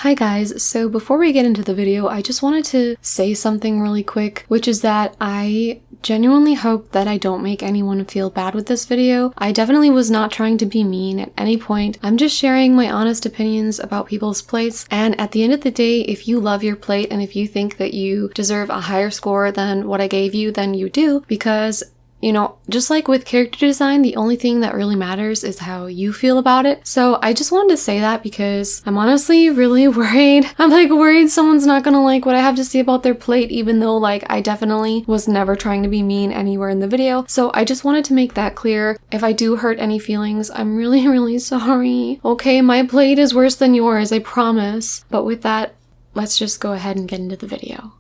Hi guys, so before we get into the video, I just wanted to say something really quick, which is that I genuinely hope that I don't make anyone feel bad with this video. I definitely was not trying to be mean at any point. I'm just sharing my honest opinions about people's plates, and at the end of the day, if you love your plate and if you think that you deserve a higher score than what I gave you, then you do, because you know, just like with character design, the only thing that really matters is how you feel about it. So I just wanted to say that because I'm honestly really worried. I'm worried someone's not gonna like what I have to say about their plate, even though I definitely was never trying to be mean anywhere in the video. So I just wanted to make that clear. If I do hurt any feelings, I'm really, really sorry. Okay, my plate is worse than yours, I promise. But with that, let's just go ahead and get into the video.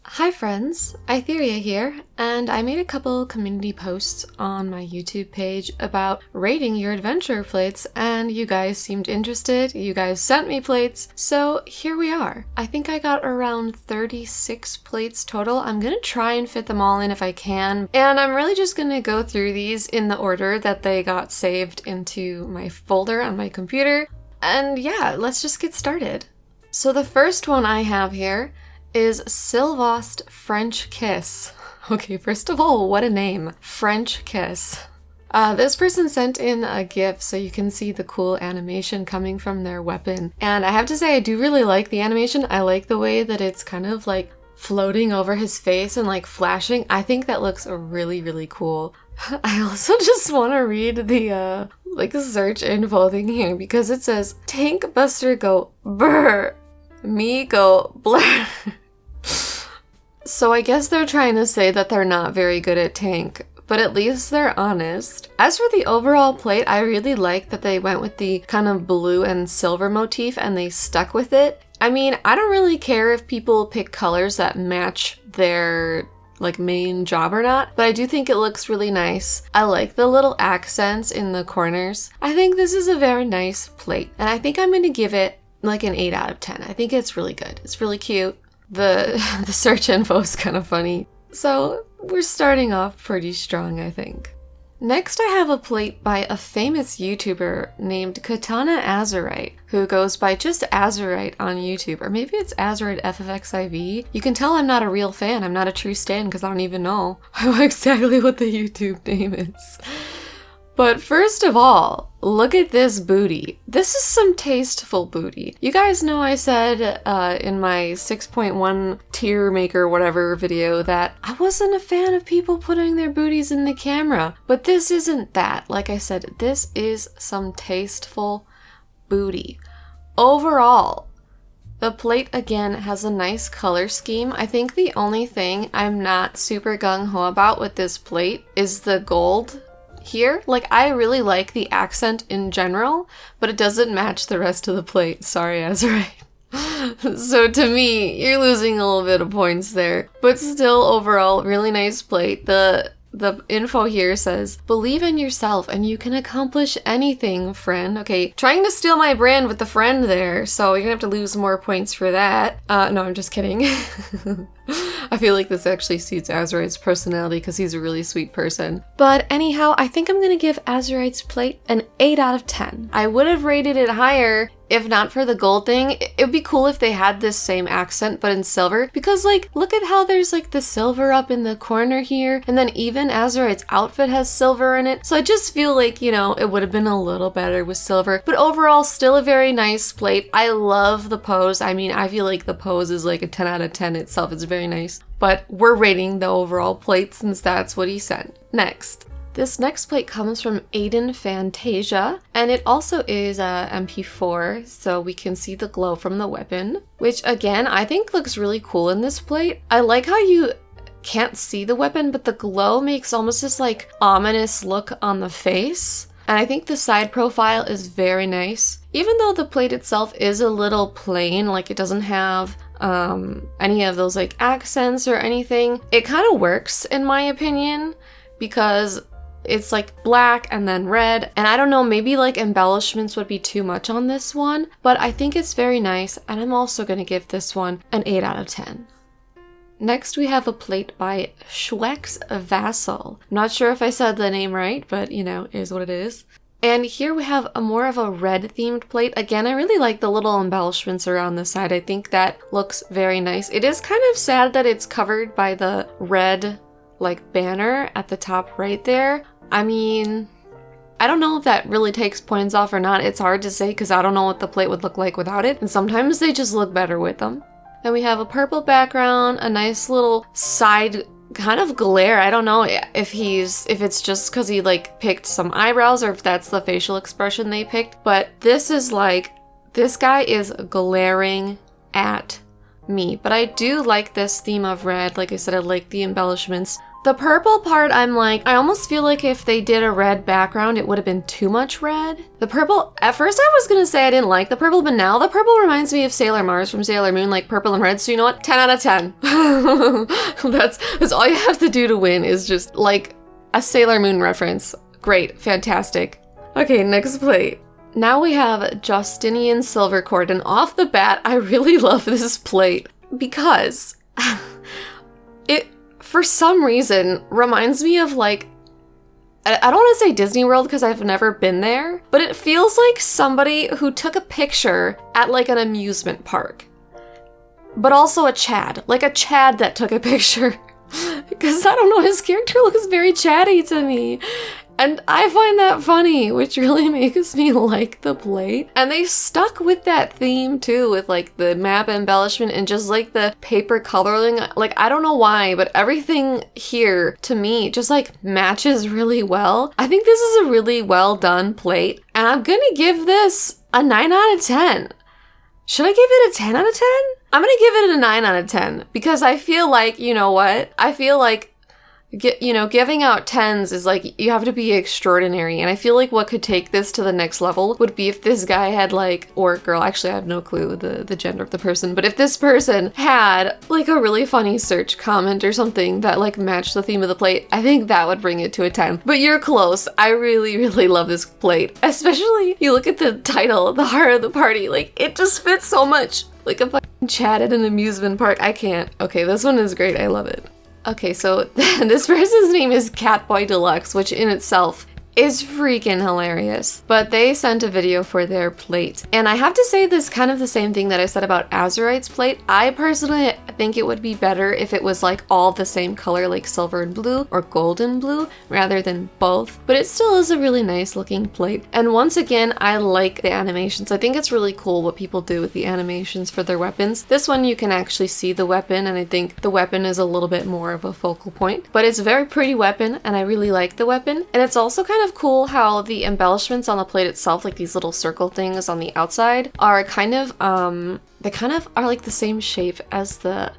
Hi friends, Itheria here, and I made a couple community posts on my YouTube page about rating your adventure plates, and you guys seemed interested, you guys sent me plates, so here we are. I think I got around 36 plates total. I'm gonna try and fit them all in if I can, and I'm really just gonna go through these in the order that they got saved into my folder on my computer, and yeah, let's just get started. So the first one I have here is Sylvost Frenchkiss. Okay, first of all, what a name. Frenchkiss. This person sent in a GIF so you can see the cool animation coming from their weapon. And I have to say, I do really like the animation. I like the way that it's kind of floating over his face and flashing. I think that looks really, really cool. I also just want to read the search info thing here because it says, Tank Buster go brr, me go blur. So I guess they're trying to say that they're not very good at tank, but at least they're honest. As for the overall plate, I really like that they went with the kind of blue and silver motif and they stuck with it. I mean, I don't really care if people pick colors that match their main job or not, but I do think it looks really nice. I like the little accents in the corners. I think this is a very nice plate, and I think I'm going to give it an 8 out of 10. I think it's really good. It's really cute. The search info is kind of funny. So we're starting off pretty strong, I think. Next, I have a plate by a famous YouTuber named Katana Azurite, who goes by just Azurite on YouTube, or maybe it's Azurite FFXIV. You can tell I'm not a real fan. I'm not a true stan because I don't even know exactly what the YouTube name is. But first of all, look at this booty. This is some tasteful booty. You guys know I said in my 6.1 tier maker whatever video that I wasn't a fan of people putting their booties in the camera. But this isn't that. Like I said, this is some tasteful booty. Overall, the plate again has a nice color scheme. I think the only thing I'm not super gung-ho about with this plate is the gold here. I really like the accent in general, but it doesn't match the rest of the plate. Sorry, Azurite. So to me, you're losing a little bit of points there. But still, overall, really nice plate. The info here says, believe in yourself and you can accomplish anything, friend. Okay, trying to steal my brand with the friend there, so you're gonna have to lose more points for that. No, I'm just kidding. I feel like this actually suits Azurite's personality because he's a really sweet person. But anyhow, I think I'm gonna give Azurite's plate an 8 out of 10. I would have rated it higher if not for the gold thing. It would be cool if they had this same accent but in silver, because look at how there's the silver up in the corner here, and then even Azurite's outfit has silver in it. So I just feel it would have been a little better with silver. But overall, still a very nice plate. I love the pose. I mean, I feel like the pose is a 10 out of 10 itself. It's very nice. But we're rating the overall plate since that's what he sent. Next. This next plate comes from Adan Fantasia, and it also is MP4, so we can see the glow from the weapon, which again, I think looks really cool in this plate. I like how you can't see the weapon, but the glow makes almost this ominous look on the face. And I think the side profile is very nice. Even though the plate itself is a little plain, it doesn't have any of those accents or anything, it kind of works in my opinion, because it's black and then red, and I don't know, maybe embellishments would be too much on this one, but I think it's very nice, and I'm also gonna give this one an 8 out of 10. Next, we have a plate by Schwex Vassal. I'm not sure if I said the name right, but is what it is. And here we have a more of a red themed plate. Again, I really like the little embellishments around the side. I think that looks very nice. It is kind of sad that it's covered by the red like banner at the top right there. I mean, I don't know if that really takes points off or not. It's hard to say because I don't know what the plate would look like without it. And sometimes they just look better with them. Then we have a purple background, a nice little side kind of glare. I don't know if it's just because he like picked some eyebrows or if that's the facial expression they picked, but this is like, this guy is glaring at me. But I do like this theme of red. Like I said, I like the embellishments. The purple part, I'm like, I almost feel like if they did a red background, it would have been too much red. The purple, at first I was gonna say I didn't like the purple, but now the purple reminds me of Sailor Mars from Sailor Moon, like purple and red. So you know what? 10 out of 10. That's all you have to do to win is just like a Sailor Moon reference. Great, fantastic. Okay, next plate. Now we have Jostinian Silvercord, and off the bat, I really love this plate because it, for some reason, reminds me of like, I don't want to say Disney World because I've never been there, but it feels like somebody who took a picture at like an amusement park, but also a Chad, like a Chad that took a picture because I don't know, his character looks very chatty to me. And I find that funny, which really makes me like the plate. And they stuck with that theme too, with like the map embellishment and just like the paper coloring. Like, I don't know why, but everything here to me just like matches really well. I think this is a really well done plate. And I'm gonna give this a 9 out of 10. Should I give it a 10 out of 10? I'm gonna give it a 9 out of 10 because I feel like, you know what? I feel like giving out 10s is like, you have to be extraordinary. And I feel like what could take this to the next level would be if this guy had like, or girl, actually I have no clue the gender of the person, but if this person had like a really funny search comment or something that like matched the theme of the plate, I think that would bring it to a 10. But you're close. I really, really love this plate. Especially you look at the title, The Heart of the Party, like it just fits so much. Like a fucking chat at an amusement park. I can't. Okay, this one is great. I love it. Okay, so this person's name is Catboy Deluxe, which in itself is freaking hilarious. But they sent a video for their plate. And I have to say this kind of the same thing that I said about Azurite's plate. I personally think it would be better if it was like all the same color, like silver and blue or gold and blue, rather than both. But it still is a really nice looking plate. And once again, I like the animations. I think it's really cool what people do with the animations for their weapons. This one you can actually see the weapon, and I think the weapon is a little bit more of a focal point. But it's a very pretty weapon, and I really like the weapon. And it's also kind of cool how the embellishments on the plate itself, like these little circle things on the outside, are kind of they kind of are like the same shape as the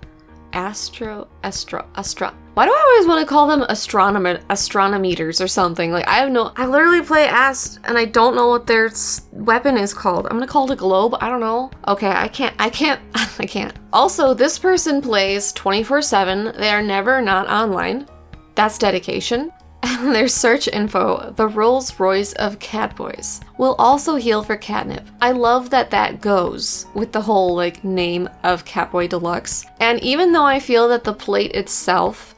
Astra. Why do I always want to call them astronometers or something? Like I literally play Ast and I don't know what their weapon is called. I'm gonna call it a globe. I don't know. Okay, I can't. Also, this person plays 24/7. They are never not online. That's dedication. And their search info, the Rolls Royce of Catboys, will also heal for catnip. I love that that goes with the whole like name of Catboy Deluxe. And even though I feel that the plate itself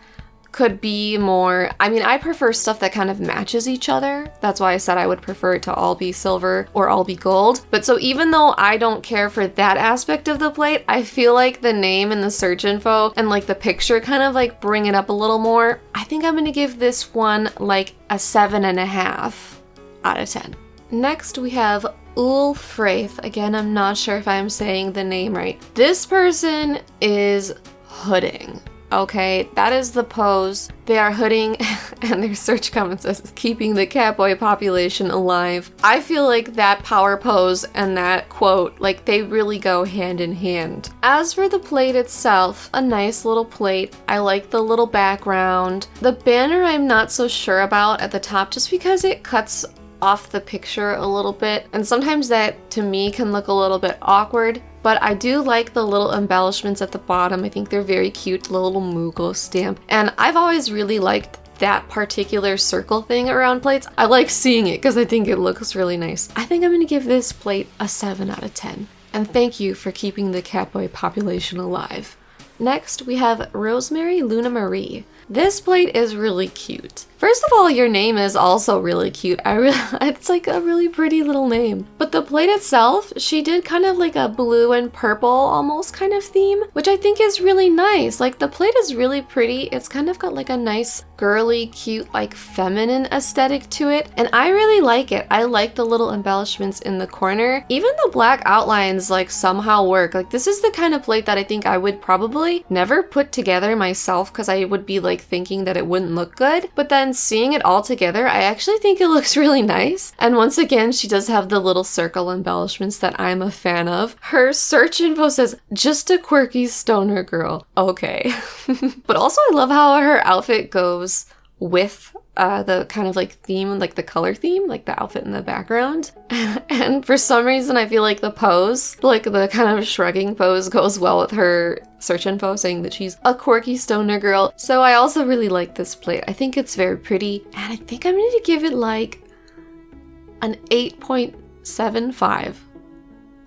could be more, I mean, I prefer stuff that kind of matches each other. That's why I said I would prefer it to all be silver or all be gold. But so even though I don't care for that aspect of the plate, I feel like the name and the search info and like the picture kind of like bring it up a little more. I think I'm gonna give this one like a 7.5 out of 10. Next we have Eul Fraeth. Again, I'm not sure if I'm saying the name right. This person is hooding. Okay, that is the pose. They are hooding, and their search comment says, keeping the catboy population alive. I feel like that power pose and that quote, like they really go hand in hand. As for the plate itself, a nice little plate. I like the little background. The banner I'm not so sure about at the top just because it cuts off the picture a little bit, and sometimes that to me can look a little bit awkward. But I do like the little embellishments at the bottom. I think they're very cute, the little Mughal stamp. And I've always really liked that particular circle thing around plates. I like seeing it because I think it looks really nice. I think I'm going to give this plate a 7 out of 10. And thank you for keeping the catboy population alive. Next, we have Rosemary Luna-marie. This plate is really cute. First of all, your name is also really cute. It's like a really pretty little name. But the plate itself, she did kind of like a blue and purple almost kind of theme, which I think is really nice. Like the plate is really pretty. It's kind of got like a nice girly, cute, like feminine aesthetic to it. And I really like it. I like the little embellishments in the corner. Even the black outlines like somehow work. Like this is the kind of plate that I think I would probably never put together myself because I would be like thinking that it wouldn't look good. But then seeing it all together, I actually think it looks really nice. And once again, she does have the little circle embellishments that I'm a fan of. Her search info says, just a quirky stoner girl. Okay. But also I love how her outfit goes with the kind of like theme, like the color theme, like the outfit in the background. And for some reason, I feel like the pose, like the kind of shrugging pose goes well with her search info saying that she's a quirky stoner girl. So I also really like this plate. I think it's very pretty. And I think I'm going to give it like an 8.75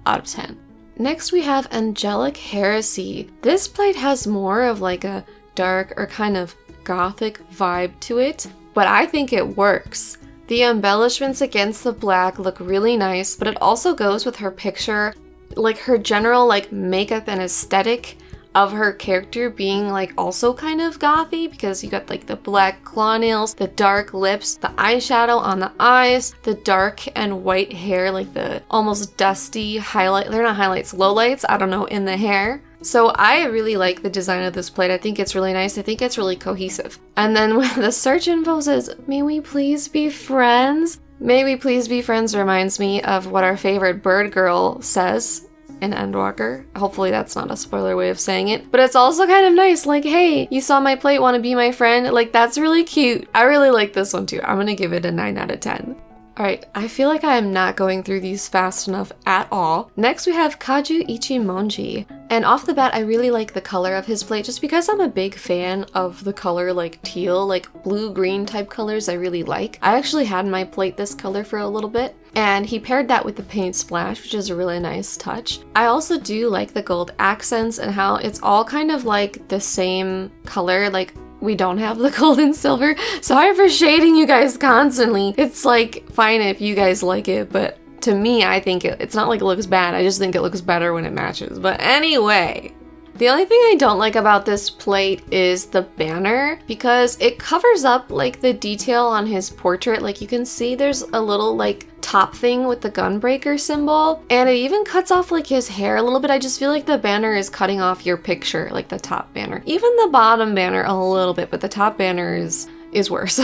out of 10. Next we have Angelic Heresy. This plate has more of like a dark or kind of gothic vibe to it, but I think it works. The embellishments against the black look really nice, but it also goes with her picture, like her general like makeup and aesthetic of her character being like also kind of gothy, because you got like the black claw nails, the dark lips, the eyeshadow on the eyes, the dark and white hair, like the almost dusty highlight, they're not highlights, lowlights, I don't know, in the hair. So I really like the design of this plate. I think it's really nice. I think it's really cohesive. And then when the search info says, may we please be friends? May we please be friends reminds me of what our favorite bird girl says in Endwalker. Hopefully that's not a spoiler way of saying it. But it's also kind of nice. Like, hey, you saw my plate, want to be my friend? Like, that's really cute. I really like this one too. I'm going to give it a 9 out of 10. Alright, I feel like I am not going through these fast enough at all. Next we have Kaju Ichimonji. And off the bat, I really like the color of his plate just because I'm a big fan of the color like teal, like blue-green type colors I really like. I actually had my plate this color for a little bit, and he paired that with the paint splash, which is a really nice touch. I also do like the gold accents and how it's all kind of like the same color, like we don't have the gold and silver. Sorry for shading you guys constantly. It's like fine if you guys like it, but to me, I think it's not like it looks bad. I just think it looks better when it matches. But anyway, the only thing I don't like about this plate is the banner, because it covers up like the detail on his portrait. Like you can see there's a little like top thing with the gunbreaker symbol, and it even cuts off like his hair a little bit. I just feel like the banner is cutting off your picture, like the top banner. Even the bottom banner a little bit, but the top banner is worse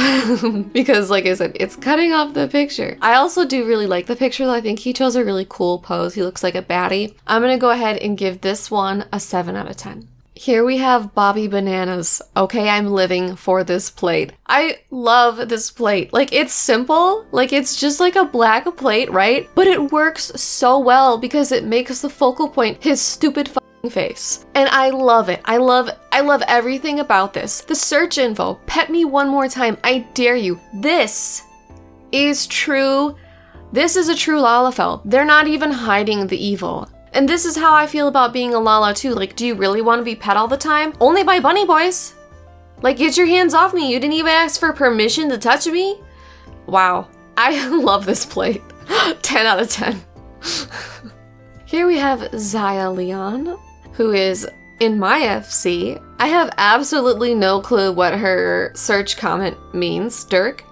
because like I said, it's cutting off the picture. I also do really like the picture though. I think he chose a really cool pose. He looks like a baddie. I'm gonna go ahead and give this one a 7 out of 10. Here we have Bobby Bananas. Okay, I'm living for this plate. I love this plate. Like, it's simple. Like, it's just like a black plate, right? But it works so well because it makes the focal point his stupid face. And I love it. I love everything about this. The search info. Pet me one more time. I dare you. This is true. This is a true Lalafell. They're not even hiding the evil. And this is how I feel about being a Lala too. Like, do you really want to be pet all the time? Only by bunny boys. Like, get your hands off me. You didn't even ask for permission to touch me? Wow. I love this plate. 10 out of 10. Here we have Ziya Leon, who is in my FC. I have absolutely no clue what her search comment means. Dirk?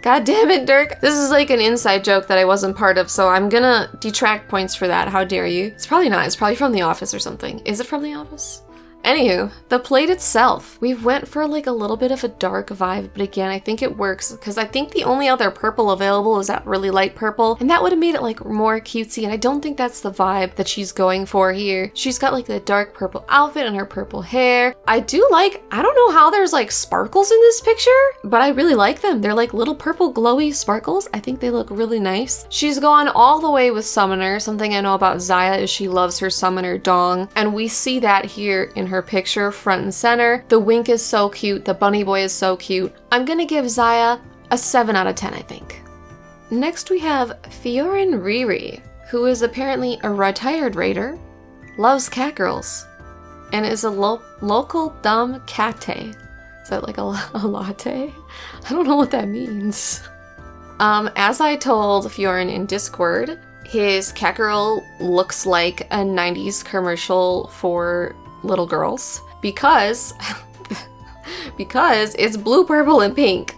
God damn it, Dirk. This is like an inside joke that I wasn't part of, so I'm gonna detract points for that. How dare you? It's probably not. It's probably from The Office or something. Is it from The Office? Anywho, the plate itself, we went for like a little bit of a dark vibe, but again, I think it works because I think the only other purple available is that really light purple, and that would have made it like more cutesy, and I don't think that's the vibe that she's going for here. She's got like the dark purple outfit and her purple hair. I don't know how there's like sparkles in this picture, but I really like them. They're like little purple glowy sparkles. I think they look really nice. She's gone all the way with Summoner. Something I know about Ziya is she loves her Summoner dong, and we see that here in her picture front and center. The wink is so cute. The bunny boy is so cute. I'm gonna give Ziya a 7 out of 10, I think. Next we have Fiorin Rhiri, who is apparently a retired raider, loves cat girls, and is a local dumb catte. Is that like a latte? I don't know what that means. As I told Fjorin in Discord, his Kakarot looks like a 90s commercial for little girls because it's blue, purple, and pink.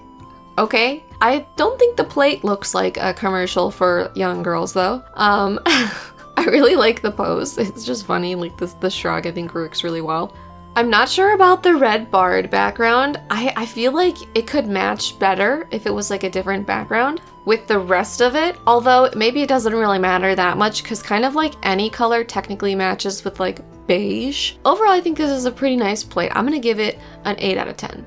Okay? I don't think the plate looks like a commercial for young girls though. I really like the pose. It's just funny, like the shrug I think works really well. I'm not sure about the red barred background. I feel like it could match better if it was like a different background with the rest of it, although maybe it doesn't really matter that much because kind of like any color technically matches with like beige. Overall, I think this is a pretty nice plate. I'm gonna give it an 8 out of 10.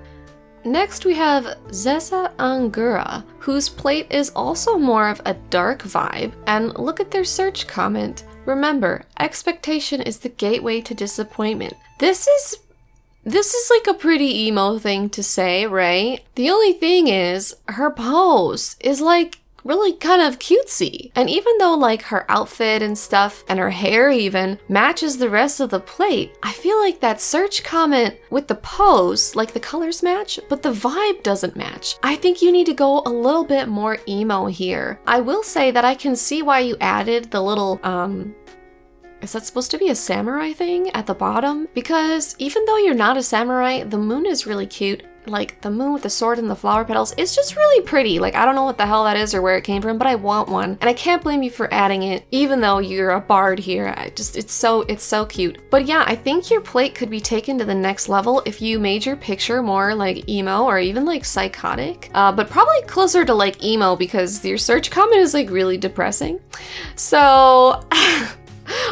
Next we have Zessa Angura, whose plate is also more of a dark vibe, and look at their search comment. Remember, expectation is the gateway to disappointment. This is like a pretty emo thing to say, right? The only thing is, her pose is like really kind of cutesy. And even though like her outfit and stuff, and her hair even, matches the rest of the plate, I feel like that search comment with the pose, like the colors match, but the vibe doesn't match. I think you need to go a little bit more emo here. I will say that I can see why you added the little, is that supposed to be a samurai thing at the bottom? Because even though you're not a samurai, the moon is really cute. Like the moon with the sword and the flower petals, it's just really pretty. Like I don't know what the hell that is or where it came from, but I want one. And I can't blame you for adding it, even though you're a bard here. It's so cute. But yeah, I think your plate could be taken to the next level if you made your picture more like emo or even like psychotic. But probably closer to like emo because your search comment is like really depressing. So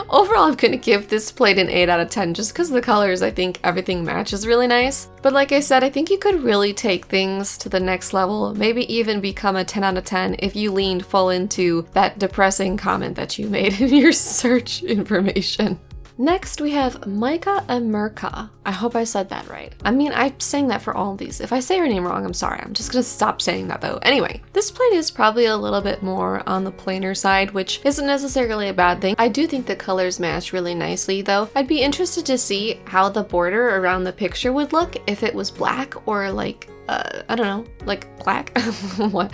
overall, I'm gonna give this plate an 8 out of 10 just because the colors, I think everything matches really nice. But like I said, I think you could really take things to the next level, maybe even become a 10 out of 10 if you leaned full into that depressing comment that you made in your search information. Next, we have Mica Emercah. I hope I said that right. I mean, I'm saying that for all of these. If I say her name wrong, I'm sorry. I'm just gonna stop saying that though. Anyway, this plate is probably a little bit more on the plainer side, which isn't necessarily a bad thing. I do think the colors match really nicely though. I'd be interested to see how the border around the picture would look if it was black or like, I don't know, like black? What?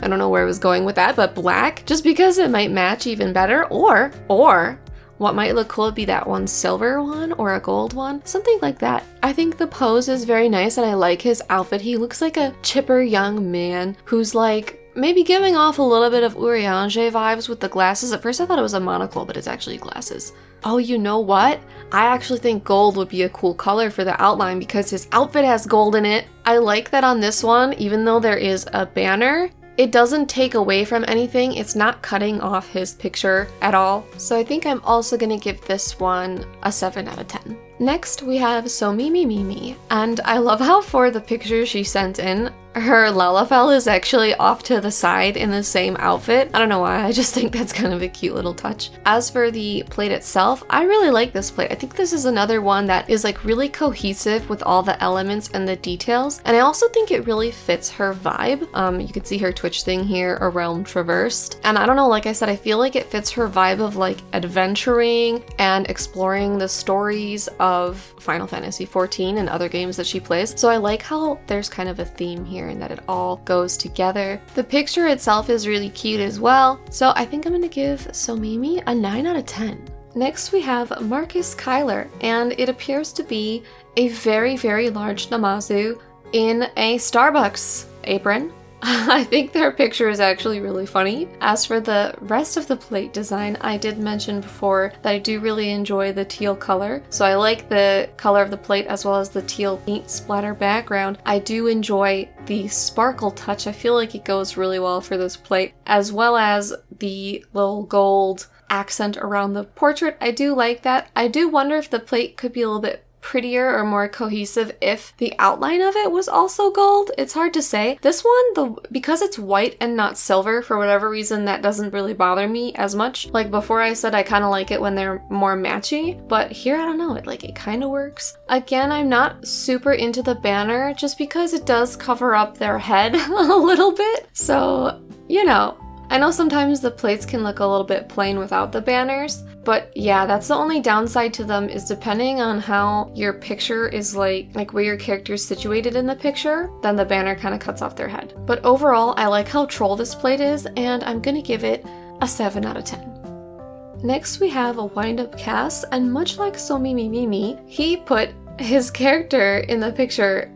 I don't know where I was going with that, but black, just because it might match even better, or what might look cool would be that one silver one or a gold one, something like that. I think the pose is very nice and I like his outfit. He looks like a chipper young man who's like maybe giving off a little bit of Urianger vibes with the glasses. At first I thought it was a monocle, but it's actually glasses. Oh, you know what? I actually think gold would be a cool color for the outline because his outfit has gold in it. I like that on this one, even though there is a banner, it doesn't take away from anything. It's not cutting off his picture at all. So I think I'm also gonna give this one a 7 out of 10. Next, we have Somimi Mimi, and I love how for the picture she sent in, her Lalafell is actually off to the side in the same outfit. I don't know why, I just think that's kind of a cute little touch. As for the plate itself, I really like this plate. I think this is another one that is like really cohesive with all the elements and the details, and I also think it really fits her vibe. You can see her Twitch thing here, A Realm Traversed, and I don't know, like I said, I feel like it fits her vibe of like adventuring and exploring the stories of Final Fantasy XIV and other games that she plays. So I like how there's kind of a theme here and that it all goes together. The picture itself is really cute as well, so I think I'm gonna give Somimi a 9 out of 10. Next we have Markis Kyler, and it appears to be a very, very large Namazu in a Starbucks apron. I think their picture is actually really funny. As for the rest of the plate design, I did mention before that I do really enjoy the teal color. So I like the color of the plate as well as the teal paint splatter background. I do enjoy the sparkle touch. I feel like it goes really well for this plate, as well as the little gold accent around the portrait. I do like that. I do wonder if the plate could be a little bit prettier or more cohesive if the outline of it was also gold. It's hard to say. This one, because it's white and not silver, for whatever reason, that doesn't really bother me as much. Like before I said I kind of like it when they're more matchy, but here I don't know, it kind of works. Again, I'm not super into the banner just because it does cover up their head a little bit. So, you know, I know sometimes the plates can look a little bit plain without the banners, But yeah, that's the only downside to them, is depending on how your picture is like where your character is situated in the picture, then the banner kind of cuts off their head. But overall, I like how troll this plate is, and I'm gonna give it a 7 out of 10. Next, we have a wind-up cast, and much like Somimi Mimi, he put his character in the picture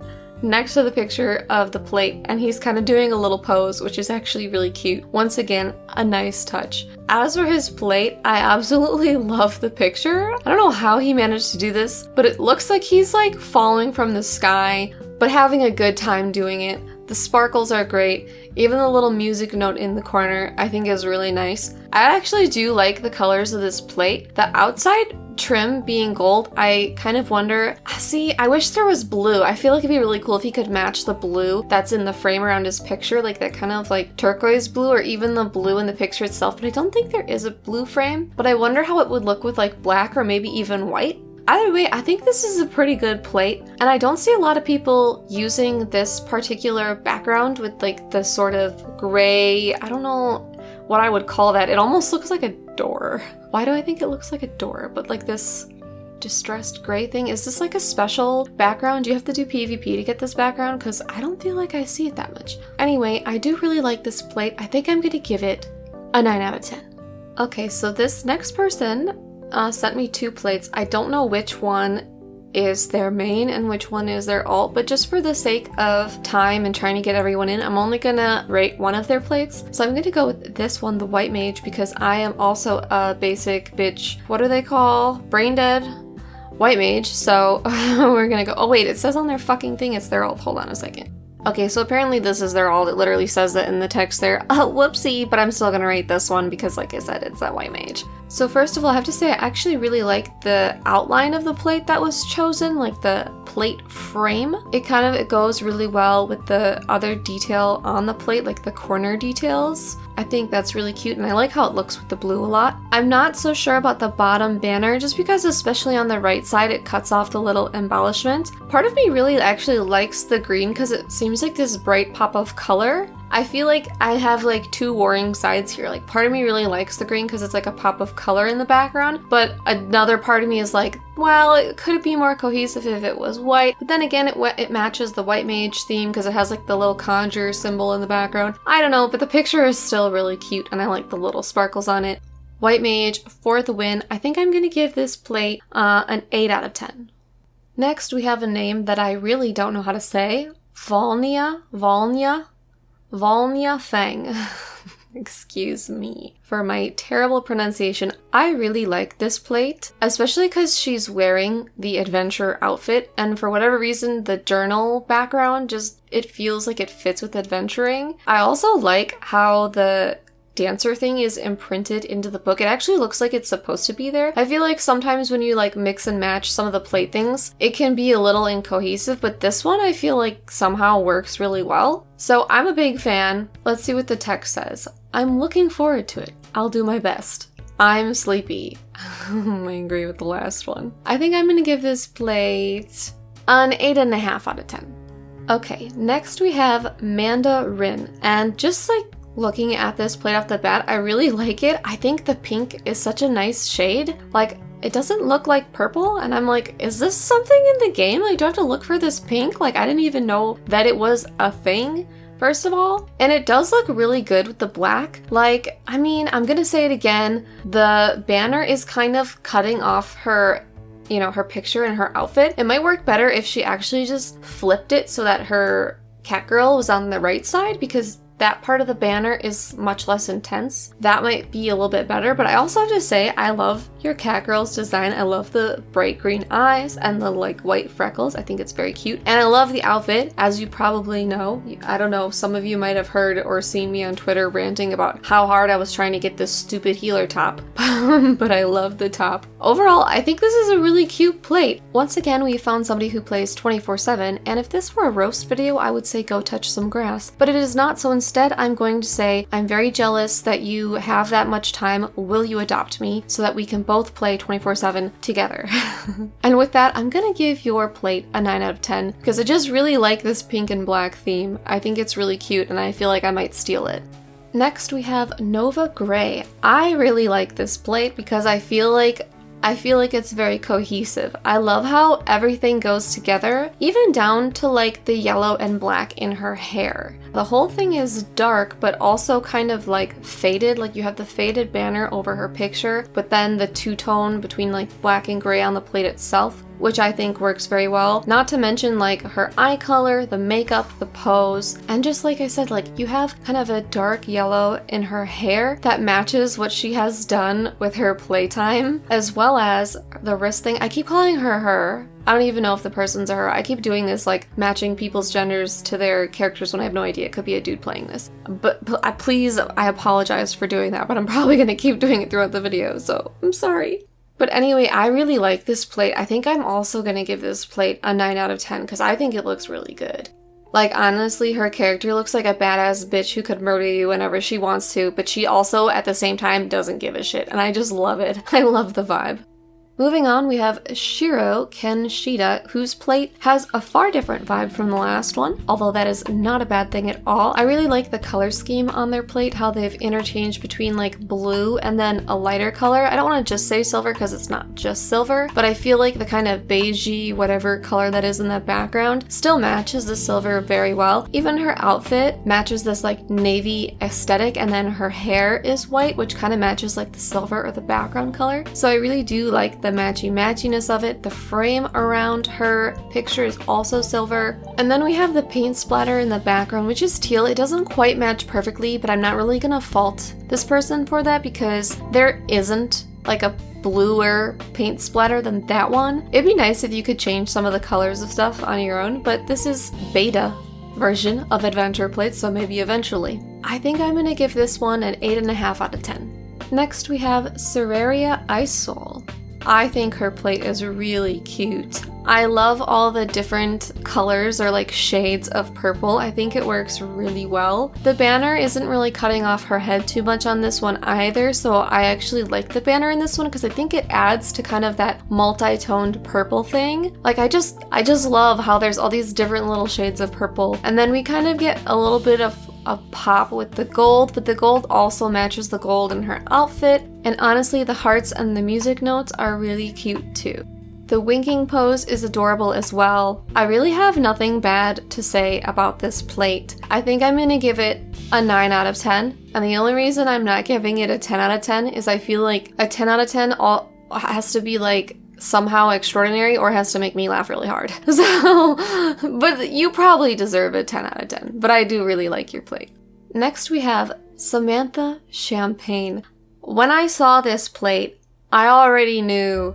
next to the picture of the plate, and he's kind of doing a little pose, which is actually really cute. Once again, a nice touch. As for his plate, I absolutely love the picture. I don't know how he managed to do this, but it looks like he's like falling from the sky, but having a good time doing it. The sparkles are great. Even the little music note in the corner I think is really nice. I actually do like the colors of this plate. The outside trim being gold, I kind of wonder, see, I wish there was blue. I feel like it'd be really cool if he could match the blue that's in the frame around his picture, like that kind of like turquoise blue, or even the blue in the picture itself, but I don't think there is a blue frame. But I wonder how it would look with like black or maybe even white. Either way, I think this is a pretty good plate, and I don't see a lot of people using this particular background with like the sort of gray, I don't know what I would call that. It almost looks like a door. Why do I think it looks like a door? But like this distressed gray thing. Is this like a special background? Do you have to do PvP to get this background? Because I don't feel like I see it that much. Anyway, I do really like this plate. I think I'm gonna give it a 9 out of 10. Okay, so this next person sent me 2 plates. I don't know which one is their main and which one is their alt, but just for the sake of time and trying to get everyone in, I'm only gonna rate one of their plates. So I'm gonna go with this one, the White Mage, because I am also a basic bitch, what do they call? Brain dead? White Mage, so we're gonna go, oh wait, it says on their fucking thing it's their alt, hold on a second. Okay, so apparently this is their alt. It literally says that in the text there. Whoopsie, but I'm still gonna rate this one because, like I said, it's that White Mage. So first of all, I have to say I actually really like the outline of the plate that was chosen, like the plate frame. It goes really well with the other detail on the plate, like the corner details. I think that's really cute, and I like how it looks with the blue a lot. I'm not so sure about the bottom banner, just because especially on the right side, it cuts off the little embellishment. Part of me really actually likes the green because it seems like this bright pop of color. I feel like I have like 2 warring sides here. Like part of me really likes the green because it's like a pop of color in the background, but another part of me is like, well, it could be more cohesive if it was white. But then again, it matches the White Mage theme because it has like the little conjure symbol in the background. I don't know, but the picture is still really cute and I like the little sparkles on it. White Mage for the win. I think I'm gonna give this plate an 8 out of 10. Next, we have a name that I really don't know how to say. Vallnyda Feng. Excuse me for my terrible pronunciation. I really like this plate, especially because she's wearing the adventure outfit, and for whatever reason, the journal background it feels like it fits with adventuring. I also like how the dancer thing is imprinted into the book. It actually looks like it's supposed to be there. I feel like sometimes when you like mix and match some of the plate things, it can be a little incohesive, but this one I feel like somehow works really well. So I'm a big fan. Let's see what the text says. I'm looking forward to it. I'll do my best. I'm sleepy. I agree with the last one. I think I'm gonna give this plate an 8.5 out of 10. Okay, next we have Manda Rin, and just like looking at this plate off the bat, I really like it. I think the pink is such a nice shade. Like, it doesn't look like purple, and I'm like, is this something in the game? Like, do I have to look for this pink? Like, I didn't even know that it was a thing, first of all. And it does look really good with the black. Like, I mean, I'm gonna say it again. The banner is kind of cutting off her, you know, her picture and her outfit. It might work better if she actually just flipped it so that her cat girl was on the right side, because that part of the banner is much less intense. That might be a little bit better, but I also have to say I love your cat girl's design. I love the bright green eyes and the like white freckles. I think it's very cute. And I love the outfit, as you probably know. I don't know, some of you might have heard or seen me on Twitter ranting about how hard I was trying to get this stupid healer top, but I love the top. Overall, I think this is a really cute plate. Once again, we found somebody who plays 24/7, and if this were a roast video, I would say go touch some grass, but it is not, so instead I'm going to say I'm very jealous that you have that much time. Will you adopt me so that we can both play 24/7 together? And with that, I'm gonna give your plate a 9 out of 10 because I just really like this pink and black theme. I think it's really cute and I feel like I might steal it. Next we have Nova Grey. I really like this plate because I feel like it's very cohesive. I love how everything goes together, even down to like the yellow and black in her hair. The whole thing is dark, but also kind of like faded. Like you have the faded banner over her picture, but then the two-tone between like black and gray on the plate itself, which I think works very well. Not to mention like her eye color, the makeup, the pose, and just like I said, like you have kind of a dark yellow in her hair that matches what she has done with her playtime, as well as the wrist thing. I keep calling her. I don't even know if the person's a her. I keep doing this, like matching people's genders to their characters when I have no idea. It could be a dude playing this. But I apologize for doing that, but I'm probably gonna keep doing it throughout the video, so I'm sorry. But anyway, I really like this plate. I think I'm also gonna give this plate a 9 out of 10 because I think it looks really good. Like, honestly, her character looks like a badass bitch who could murder you whenever she wants to, but she also, at the same time, doesn't give a shit, and I just love it. I love the vibe. Moving on, we have Shiro Kenshida, whose plate has a far different vibe from the last one, although that is not a bad thing at all. I really like the color scheme on their plate, how they've interchanged between like blue and then a lighter color. I don't want to just say silver because it's not just silver, but I feel like the kind of beigey whatever color that is in the background still matches the silver very well. Even her outfit matches this like navy aesthetic, and then her hair is white, which kind of matches like the silver or the background color. So I really do like the matchiness of it. The frame around her picture is also silver. And then we have the paint splatter in the background, which is teal. It doesn't quite match perfectly, but I'm not really gonna fault this person for that because there isn't like a bluer paint splatter than that one. It'd be nice if you could change some of the colors of stuff on your own, but this is beta version of adventure plates, so maybe eventually. I think I'm gonna give this one an 8.5 out of 10. Next we have Cereria Icesoul. I think her plate is really cute. I love all the different colors or like shades of purple. I think it works really well. The banner isn't really cutting off her head too much on this one either, so I actually like the banner in this one because I think it adds to kind of that multi-toned purple thing. Like I just love how there's all these different little shades of purple, and then we kind of get a little bit of a pop with the gold, but the gold also matches the gold in her outfit, and honestly the hearts and the music notes are really cute too. The winking pose is adorable as well. I really have nothing bad to say about this plate. I think I'm gonna give it a 9 out of 10, and the only reason I'm not giving it a 10 out of 10 is I feel like a 10 out of 10 all has to be like somehow extraordinary or has to make me laugh really hard. So, but you probably deserve a 10 out of 10, but I do really like your plate. Next we have Samantha Champagne. When I saw this plate, I already knew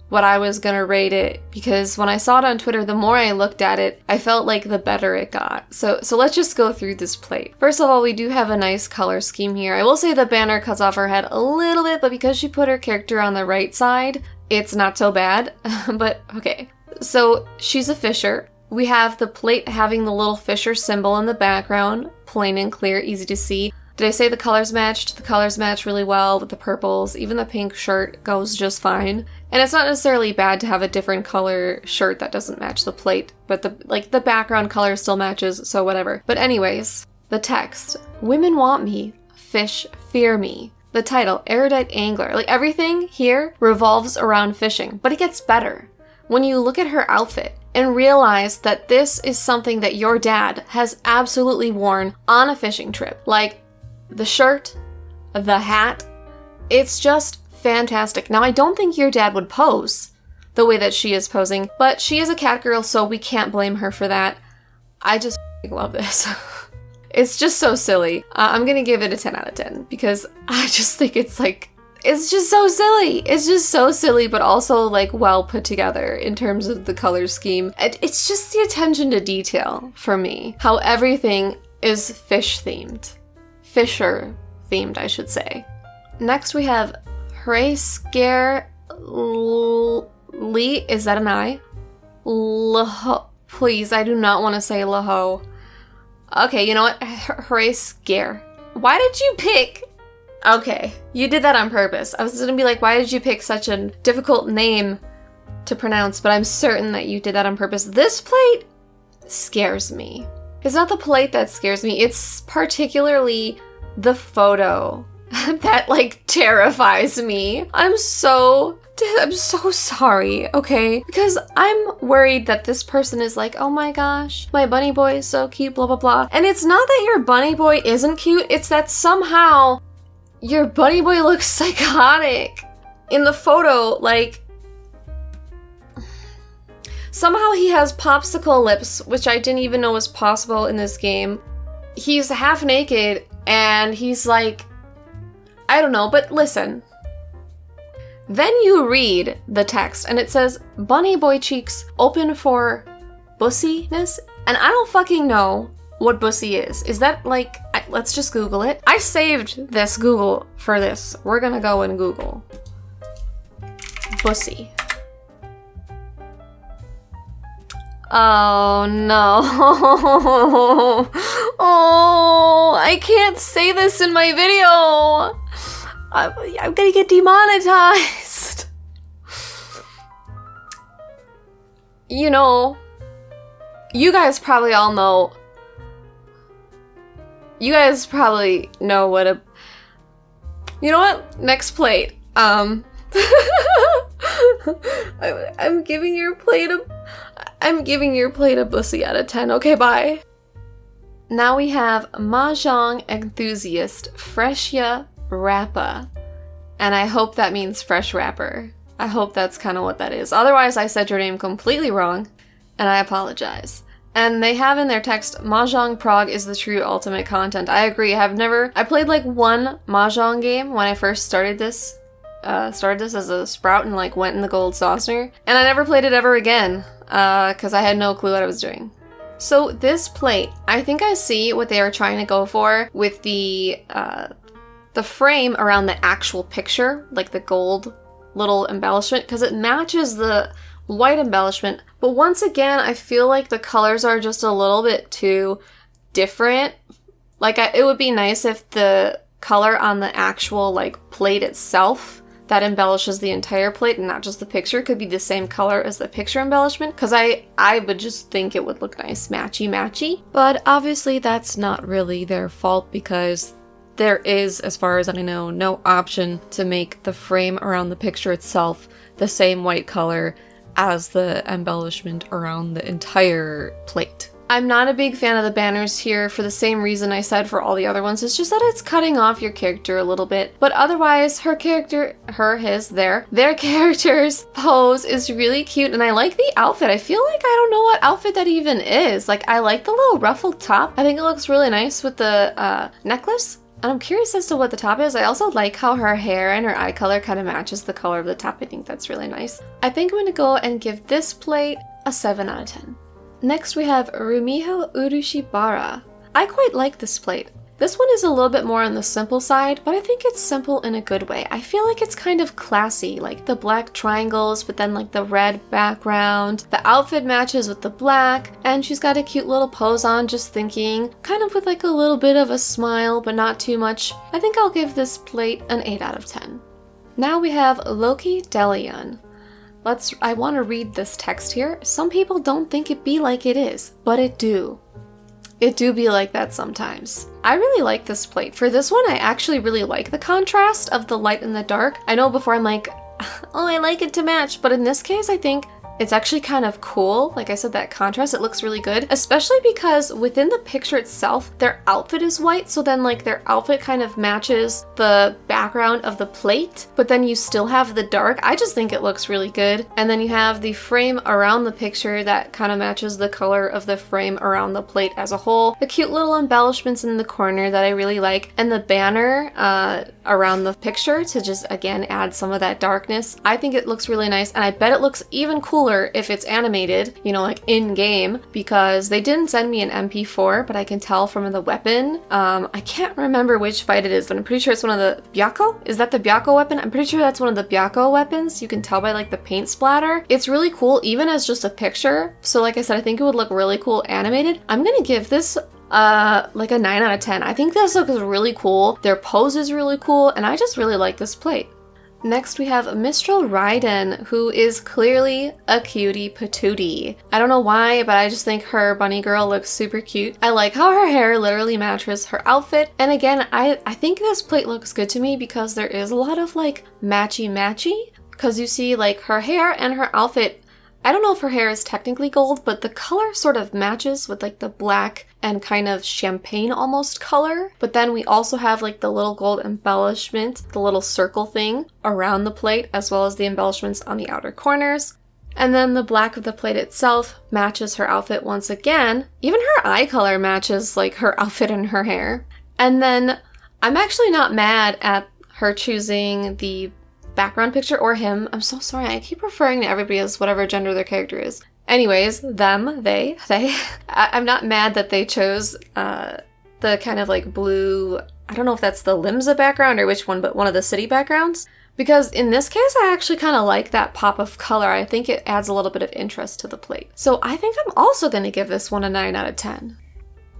what I was gonna rate it because when I saw it on Twitter, the more I looked at it, I felt like the better it got. So let's just go through this plate. First of all, we do have a nice color scheme here. I will say the banner cuts off her head a little bit, but because she put her character on the right side, it's not so bad, but okay. So she's a fisher. We have the plate having the little fisher symbol in the background, plain and clear, easy to see. Did I say the colors matched? The colors match really well with the purples. Even the pink shirt goes just fine. And it's not necessarily bad to have a different color shirt that doesn't match the plate, but the background color still matches, so whatever. But anyways, the text. Women want me, fish fear me. The title, Erudite Angler. Like everything here revolves around fishing, but it gets better when you look at her outfit and realize that this is something that your dad has absolutely worn on a fishing trip. Like the shirt, the hat, it's just fantastic. Now, I don't think your dad would pose the way that she is posing, but she is a cat girl, so we can't blame her for that. I just love this. It's just so silly. I'm gonna give it a 10 out of 10 because I just think it's just so silly. It's just so silly, but also like well put together in terms of the color scheme. It's just the attention to detail for me. How everything is fish themed. Fisher themed, I should say. Next we have Hraesgeir L'Iho. Is that an I? L'Iho. Please, I do not want to say L'Iho. Okay, you know what? Hraesgeir. Why did you pick? Okay, you did that on purpose. I was gonna be like, why did you pick such a difficult name to pronounce? But I'm certain that you did that on purpose. This plate scares me. It's not the plate that scares me. It's particularly the photo that like terrifies me. I'm so sorry, okay? Because I'm worried that this person is like, oh my gosh, my bunny boy is so cute, blah, blah, blah. And it's not that your bunny boy isn't cute, it's that somehow your bunny boy looks psychotic in the photo. Like, somehow he has popsicle lips, which I didn't even know was possible in this game. He's half naked and he's like, I don't know, but listen. Then you read the text and it says, bunny boy cheeks open for bussiness? And I don't fucking know what bussy is. Is that like, let's just Google it. I saved this Google for this. We're gonna go and Google bussy. Oh no. Oh, I can't say this in my video. I'm gonna get demonetized. You know, you guys probably all know. You guys probably know what a. You know what? Next plate. I'm giving your plate a bussy out of 10. Okay, bye. Now we have Mahjong enthusiast Freshia Rhappa, and I hope that means fresh wrapper. I hope that's kind of what that is. Otherwise, I said your name completely wrong, and I apologize. And they have in their text, Mahjong Prague is the true ultimate content. I agree. I played like one Mahjong game when I first started this as a sprout and like went in the gold saucer, and I never played it ever again because I had no clue what I was doing. So this plate, I think I see what they were trying to go for with the frame around the actual picture, like the gold little embellishment, because it matches the white embellishment. But once again, I feel like the colors are just a little bit too different. Like, it would be nice if the color on the actual, like, plate itself that embellishes the entire plate and not just the picture could be the same color as the picture embellishment, because I would just think it would look nice, matchy. But obviously that's not really their fault, because there is, as far as I know, no option to make the frame around the picture itself the same white color as the embellishment around the entire plate. I'm not a big fan of the banners here for the same reason I said for all the other ones. It's just that it's cutting off your character a little bit. But otherwise, their character's pose is really cute, and I like the outfit. I feel like I don't know what outfit that even is. Like, I like the little ruffled top. I think it looks really nice with the necklace. And I'm curious as to what the top is. I also like how her hair and her eye color kind of matches the color of the top. I think that's really nice. I think I'm going to go and give this plate a 7 out of 10. Next we have Rumiho Urushibara. I quite like this plate. This one is a little bit more on the simple side, but I think it's simple in a good way. I feel like it's kind of classy, like the black triangles, but then like the red background. The outfit matches with the black, and she's got a cute little pose on, just thinking, kind of with like a little bit of a smile, but not too much. I think I'll give this plate an 8 out of 10. Now we have Loki Deleon. I want to read this text here. Some people don't think it be like it is, but it do. It do be like that sometimes. I really like this plate. For this one, I actually really like the contrast of the light and the dark. I know before I'm like, oh, I like it to match, but in this case, I think it's actually kind of cool. Like I said, that contrast, it looks really good, especially because within the picture itself, their outfit is white, so then like their outfit kind of matches the background of the plate, but then you still have the dark. I just think it looks really good. And then you have the frame around the picture that kind of matches the color of the frame around the plate as a whole. The cute little embellishments in the corner that I really like, and the banner around the picture to just, again, add some of that darkness. I think it looks really nice, and I bet it looks even cooler if it's animated, you know, like in-game, because they didn't send me an MP4, but I can tell from the weapon. I can't remember which fight it is, but I'm pretty sure it's one of the Byakko? Is that the Byakko weapon? I'm pretty sure that's one of the Byakko weapons. You can tell by like the paint splatter. It's really cool, even as just a picture. So like I said, I think it would look really cool animated. I'm gonna give this like a 9 out of 10. I think this looks really cool. Their pose is really cool, and I just really like this plate. Next we have Mhystral Raiden, who is clearly a cutie patootie. I don't know why, but I just think her bunny girl looks super cute. I like how her hair literally matches her outfit. And again, I think this plate looks good to me because there is a lot of like matchy-matchy. Because you see like her hair and her outfit, I don't know if her hair is technically gold, but the color sort of matches with like the black and kind of champagne almost color. But then we also have like the little gold embellishment, the little circle thing around the plate, as well as the embellishments on the outer corners. And then the black of the plate itself matches her outfit once again. Even her eye color matches like her outfit and her hair. And then I'm actually not mad at her choosing the background picture or him. I'm so sorry. I keep referring to everybody as whatever gender their character is. Anyways, them, they. I'm not mad that they chose the kind of like blue, I don't know if that's the Limsa background or which one, but one of the city backgrounds. Because in this case, I actually kind of like that pop of color. I think it adds a little bit of interest to the plate. So I think I'm also going to give this one a 9 out of 10.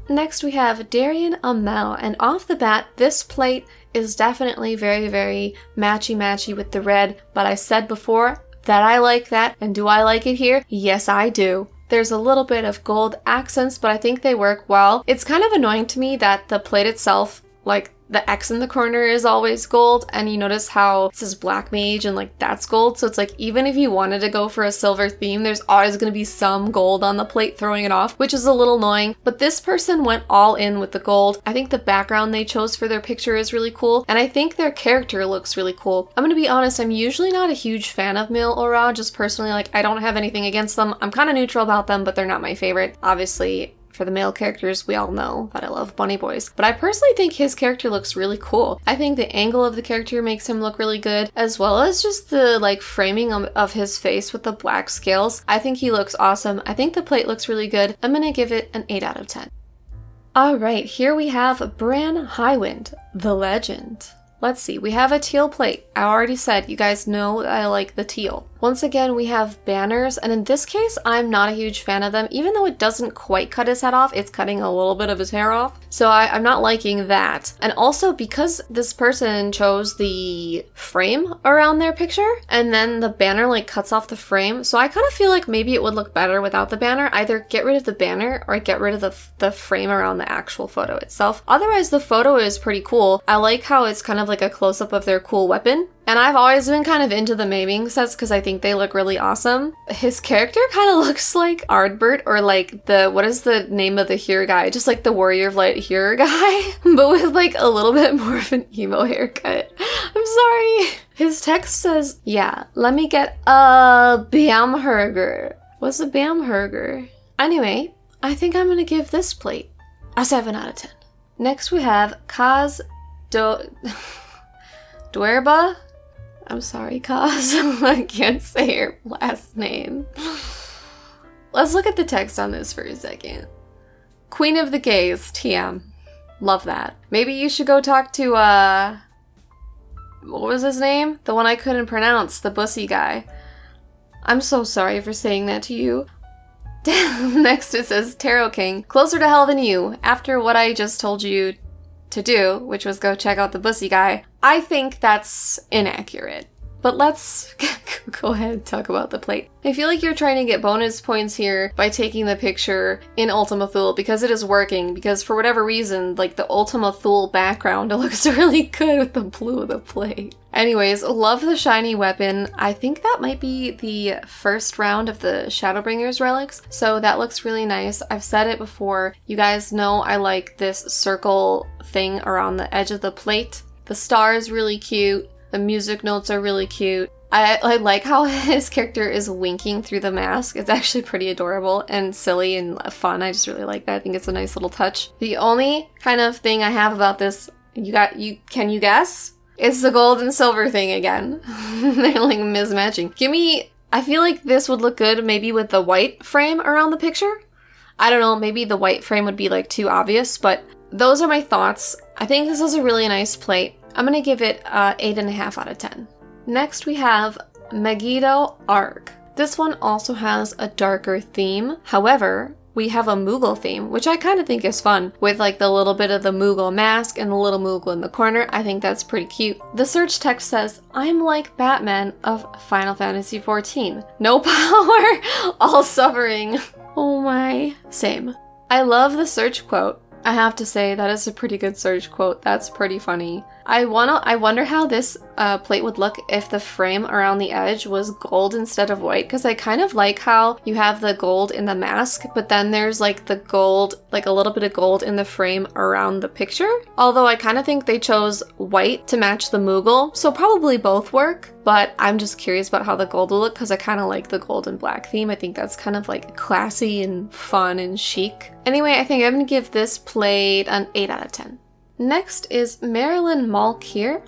Next we have Darrian Amell, and off the bat, this plate is definitely very, very matchy-matchy with the red, but I said before that I like that, and do I like it here? Yes, I do. There's a little bit of gold accents, but I think they work well. It's kind of annoying to me that the plate itself, like the X in the corner is always gold, and you notice how it says Black Mage and like that's gold, so it's like even if you wanted to go for a silver theme, there's always going to be some gold on the plate throwing it off, which is a little annoying. But this person went all in with the gold. I think the background they chose for their picture is really cool, and I think their character looks really cool. I'm going to be honest, I'm usually not a huge fan of Male Aura, just personally, like I don't have anything against them. I'm kind of neutral about them, but they're not my favorite. Obviously, for the male characters, we all know that I love bunny boys. But I personally think his character looks really cool. I think the angle of the character makes him look really good, as well as just the like framing of his face with the black scales. I think he looks awesome. I think the plate looks really good. I'm gonna give it an 8 out of 10. Alright, here we have Bran Highwind, the legend. Let's see, we have a teal plate. I already said, you guys know that I like the teal. Once again, we have banners, and in this case, I'm not a huge fan of them. Even though it doesn't quite cut his head off, it's cutting a little bit of his hair off. So I'm not liking that. And also, because this person chose the frame around their picture, and then the banner like cuts off the frame, so I kind of feel like maybe it would look better without the banner. Either get rid of the banner or get rid of the frame around the actual photo itself. Otherwise, the photo is pretty cool. I like how it's kind of like a close-up of their cool weapon. And I've always been kind of into the maiming sets because I think they look really awesome. His character kind of looks like Ardbert, or like what is the name of the Hero guy? Just like the Warrior of Light Hero guy, but with like a little bit more of an emo haircut. I'm sorry. His text says, yeah, let me get a Bamherger. What's a Bamherger? Anyway, I think I'm gonna give this plate a 7 out of 10. Next we have Kaz D'oerba? I'm sorry, Kaz. I can't say your last name. Let's look at the text on this for a second. Queen of the Gays, TM. Love that. Maybe you should go talk to, what was his name? The one I couldn't pronounce, the bussy guy. I'm so sorry for saying that to you. Next it says, Tarot King, closer to hell than you. After what I just told you to do, which was go check out the bussy guy, I think that's inaccurate. But let's go ahead and talk about the plate. I feel like you're trying to get bonus points here by taking the picture in Ultima Thule because it is working, because for whatever reason, like the Ultima Thule background, it looks really good with the blue of the plate. Anyways, love the shiny weapon. I think that might be the first round of the Shadowbringers relics, so that looks really nice. I've said it before, you guys know I like this circle thing around the edge of the plate. The star is really cute. The music notes are really cute. I like how his character is winking through the mask. It's actually pretty adorable and silly and fun. I just really like that. I think it's a nice little touch. The only kind of thing I have about this, can you guess? It's the gold and silver thing again. They're like mismatching. I feel like this would look good maybe with the white frame around the picture. I don't know, maybe the white frame would be like too obvious, but those are my thoughts. I think this is a really nice plate. I'm gonna give it 8.5 out of 10. Next we have Megiddo Ark. This one also has a darker theme. However, we have a Moogle theme, which I kind of think is fun, with like the little bit of the Moogle mask and the little Moogle in the corner. I think that's pretty cute. The search text says, "I'm like Batman of Final Fantasy XIV. No power, all suffering." Oh my. Same. I love the search quote. I have to say, that is a pretty good search quote. That's pretty funny. I wonder how this plate would look if the frame around the edge was gold instead of white, because I kind of like how you have the gold in the mask, but then there's like the gold, like a little bit of gold in the frame around the picture. Although I kind of think they chose white to match the Moogle, so probably both work, but I'm just curious about how the gold will look because I kind of like the gold and black theme. I think that's kind of like classy and fun and chic. Anyway, I think I'm gonna give this plate an 8 out of 10. Next is Marilyn Malqir?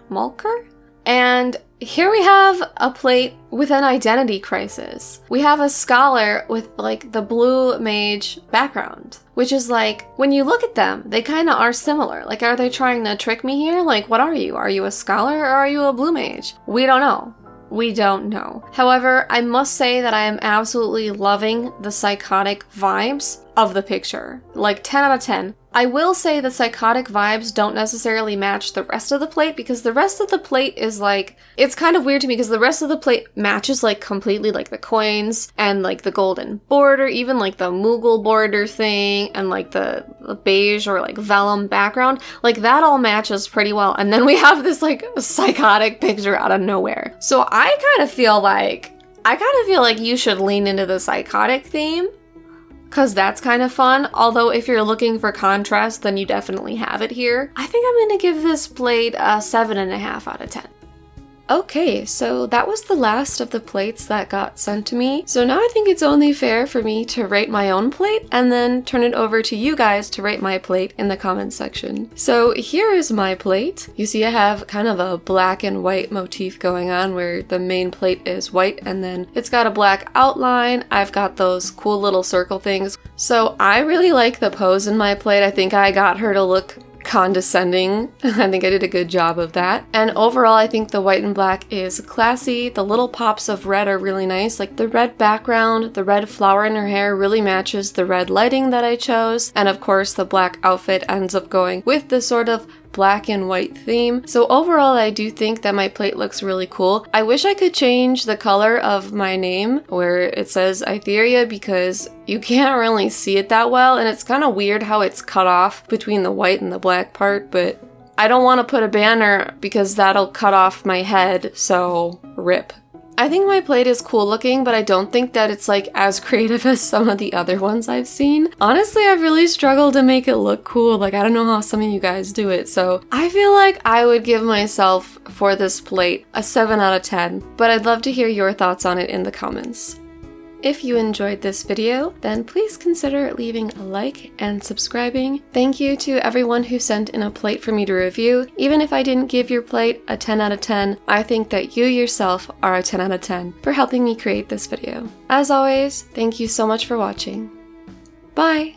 And here we have a plate with an identity crisis. We have a scholar with like the blue mage background, which is like, when you look at them, they kind of are similar. Like, are they trying to trick me here? Like, what are you? Are you a scholar or are you a blue mage? We don't know. We don't know. However, I must say that I am absolutely loving the psychotic vibes of the picture. Like 10 out of 10. I will say the psychotic vibes don't necessarily match the rest of the plate, because the rest of the plate is like, it's kind of weird to me because the rest of the plate matches like completely, like the coins and like the golden border, even like the Moogle border thing and like the beige or like vellum background, like that all matches pretty well. And then we have this like psychotic picture out of nowhere. So I kind of feel like you should lean into the psychotic theme, because that's kind of fun. Although if you're looking for contrast, then you definitely have it here. I think I'm gonna give this plate a 7.5 out of 10. Okay, so that was the last of the plates that got sent to me. So now I think it's only fair for me to rate my own plate and then turn it over to you guys to rate my plate in the comments section. So here is my plate. You see I have kind of a black and white motif going on where the main plate is white and then it's got a black outline. I've got those cool little circle things. So I really like the pose in my plate. I think I got her to look condescending. I think I did a good job of that. And overall, I think the white and black is classy. The little pops of red are really nice. Like the red background, the red flower in her hair really matches the red lighting that I chose. And of course, the black outfit ends up going with the sort of black and white theme. So overall, I do think that my plate looks really cool. I wish I could change the color of my name where it says Etheria, because you can't really see it that well, and it's kind of weird how it's cut off between the white and the black part, but I don't want to put a banner because that'll cut off my head, so rip. I think my plate is cool looking, but I don't think that it's like as creative as some of the other ones I've seen. Honestly, I've really struggled to make it look cool. Like, I don't know how some of you guys do it. So I feel like I would give myself for this plate a 7 out of 10, but I'd love to hear your thoughts on it in the comments. If you enjoyed this video, then please consider leaving a like and subscribing. Thank you to everyone who sent in a plate for me to review. Even if I didn't give your plate a 10 out of 10, I think that you yourself are a 10 out of 10 for helping me create this video. As always, thank you so much for watching. Bye!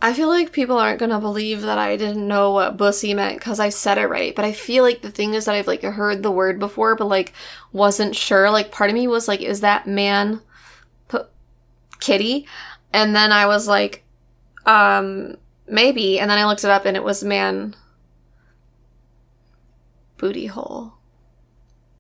I feel like people aren't gonna believe that I didn't know what bussy meant because I said it right, but I feel like the thing is that I've like heard the word before but like wasn't sure. Like part of me was like, is that man kitty? And then I was like, maybe, and then I looked it up and it was man booty hole.